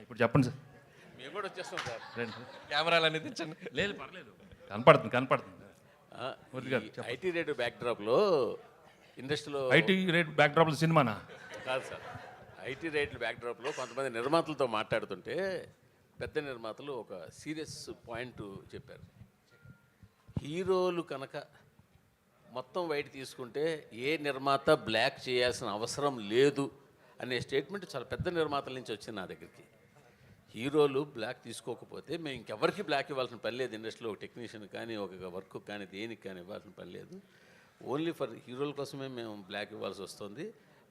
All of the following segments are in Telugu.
ఇప్పుడు చెప్పండి సార్. మేము కూడా వచ్చేస్తాం సార్. రండి. కెమెరాలు అనేది తెచ్చండి. లేదు పర్లేదు, కనపడుతుంది. ఐటీ రేటు బ్యాక్డ్రాప్లో ఇండస్ట్రీలో ఐటీ రేట్ బ్యాక్డ్రాప్లో సినిమానా? కాదు సార్, ఐటీ రేట్ల బ్యాక్డ్రాప్లో కొంతమంది నిర్మాతలతో మాట్లాడుతుంటే పెద్ద నిర్మాతలు ఒక సీరియస్ పాయింట్ చెప్పారు. హీరోలు కనుక మొత్తం వైట్ తీసుకుంటే ఏ నిర్మాత బ్లాక్ చేయాల్సిన అవసరం లేదు అనే స్టేట్మెంట్ చాలా పెద్ద నిర్మాతల నుంచి వచ్చింది నా దగ్గరికి. హీరోలు బ్లాక్ తీసుకోకపోతే మేము ఇంకెవరికి బ్లాక్ ఇవ్వాల్సిన పని లేదు. ఇండస్ట్రీలో ఒక టెక్నీషియన్ కానీ ఒక వర్క్ కానీ దేనికి కానీ ఇవ్వాల్సిన పని లేదు. ఓన్లీ ఫర్ హీరోల కోసమే మేము బ్లాక్ ఇవ్వాల్సి వస్తుంది.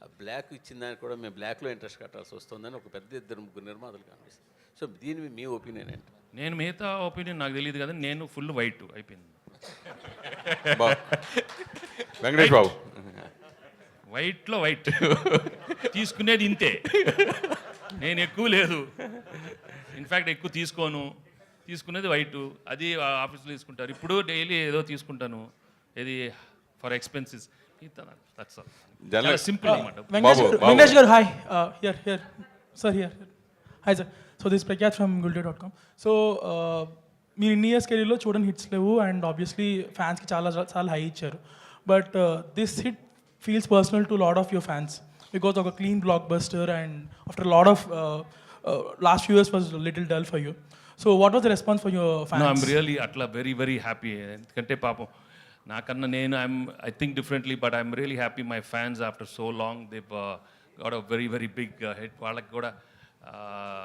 ఆ బ్లాక్ ఇచ్చిన దానికి కూడా మేము బ్లాక్లో ఇంట్రెస్ట్ కట్టాల్సి వస్తుందని ఒక పెద్ద 2-3 నిర్మాతలు కనిపిస్తుంది. సో దీని మీ ఒపీనియన్ ఏంటి? నేను మిగతా ఒపీనియన్ నాకు తెలియదు కదా, నేను ఫుల్ వైట్ అయిపోయింది. వెంకటేష్ బాబు వైట్లో వైట్ తీసుకునేది ఇంతే, నేను ఎక్కువ లేదు. ఇన్ఫ్యాక్ట్ ఎక్కువ తీసుకునేది వైట్. అది ఆఫీస్లో తీసుకుంటారు. ఇప్పుడు డైలీ ఏదో తీసుకుంటాను, ఇది ఫర్ ఎక్స్పెన్సెస్. సింపుల్ అనమాట. Venkatesh garu, hi. Here. Sir, here. Hi, sir. So this is Prakyat from Gulde.com. So మీరు ఇన్ని ఇయర్స్ కెరీర్లో చూడని హిట్స్ లేవు అండ్ ఆబ్వియస్లీ ఫ్యాన్స్కి చాలా హై ఇచ్చారు. But this hit feels personal to lot of your fans because ఒక clean blockbuster and after lot of last few years was little dull for you. So what was the response for your fans? I'm really అట్లా వెరీ హ్యాపీ. ఎందుకంటే పాపం నాకన్నా నేను ఐ థింక్ డిఫరెంట్లీ, but I'm really happy my fans after so long they got a very big hit. వాళ్ళకి కూడా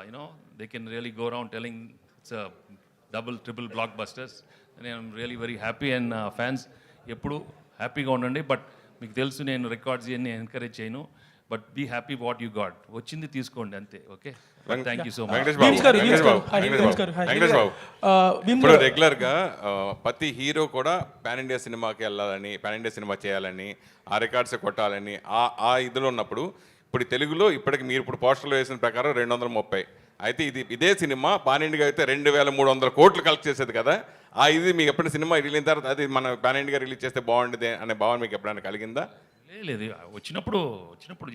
you know they can really go around telling it's double triple blockbusters. నేను really very happy and fans ఎప్పుడు హ్యాపీగా ఉండండి. బట్ మీకు తెలుసు నేను రికార్డ్స్ ఇవన్నీ ఎంకరేజ్ చేయను. But be happy what you got, వచ్చింది తీసుకోండి అంతే. Okay, thank you so much. Venkatesh Babu ఇప్పుడు రెగ్యులర్ గా ప్రతి హీరో కూడా పాన్ ఇండియా సినిమాకి వెళ్ళాలని, పాన్ ఇండియా సినిమా చేయాలని, ఆ రికార్డ్స్ కొట్టాలని ఆ ఇదిలో ఉన్నప్పుడు ఇప్పుడు తెలుగులో ఇప్పటికి మీరు ఇప్పుడు పోస్టర్లో వేసిన ప్రకారం 230. అయితే ఇదే సినిమా పాన్ ఇండియా అయితే 2300 కోట్లు కలెక్ట్ చేసేది కదా. ఇది మీకు ఎప్పుడైనా సినిమా రిలీజ్ తర్వాత అది మన పాన్ ఇండియా రిలీజ్ చేస్తే బాగుంటుంది అనే భావన మీకు ఎప్పుడైనా కలిగిందా? లేదు, వచ్చినప్పుడు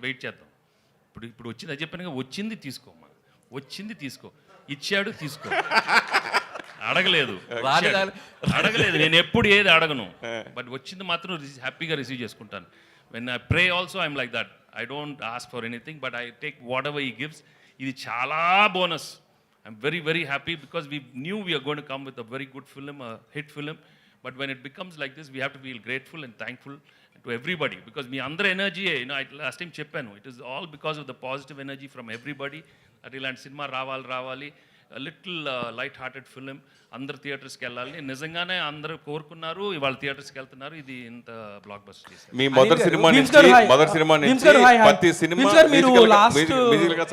వెయిట్ చేద్దాం. ఇప్పుడు వచ్చింది అది చెప్పాను, వచ్చింది తీసుకోమ్మా, వచ్చింది తీసుకో, ఇచ్చాడు తీసుకో. అడగలేదు, నేను ఎప్పుడు ఏది అడగను. బట్ వచ్చింది మాత్రం హ్యాపీగా రిసీవ్ చేసుకుంటాను. When I pray also I'm like that. I don't ask for anything but I take whatever he gives. ఇది చాలా bonus. I'm very happy because we knew we're going to come with a very good film, hit film. But when it becomes like this we have to feel grateful and thankful to everybody because మీ అందరి ఎనర్జీ, లాస్ట్ టైం చెప్పాను, it is all because of the positive energy from everybody. At ఇలాంటి సినిమా రావాలి, లిటిల్ లైట్ హార్టెడ్ ఫిలిం, అందరు థియేటర్స్కి వెళ్ళాలి. నిజంగానే అందరూ కోరుకున్నారు, ఇవాళ థియేటర్స్కి వెళ్తున్నారు. ఇది ఇంత బ్లాక్ బస్టర్. మీ మొదటి సినిమా నుంచి ప్రతి సినిమా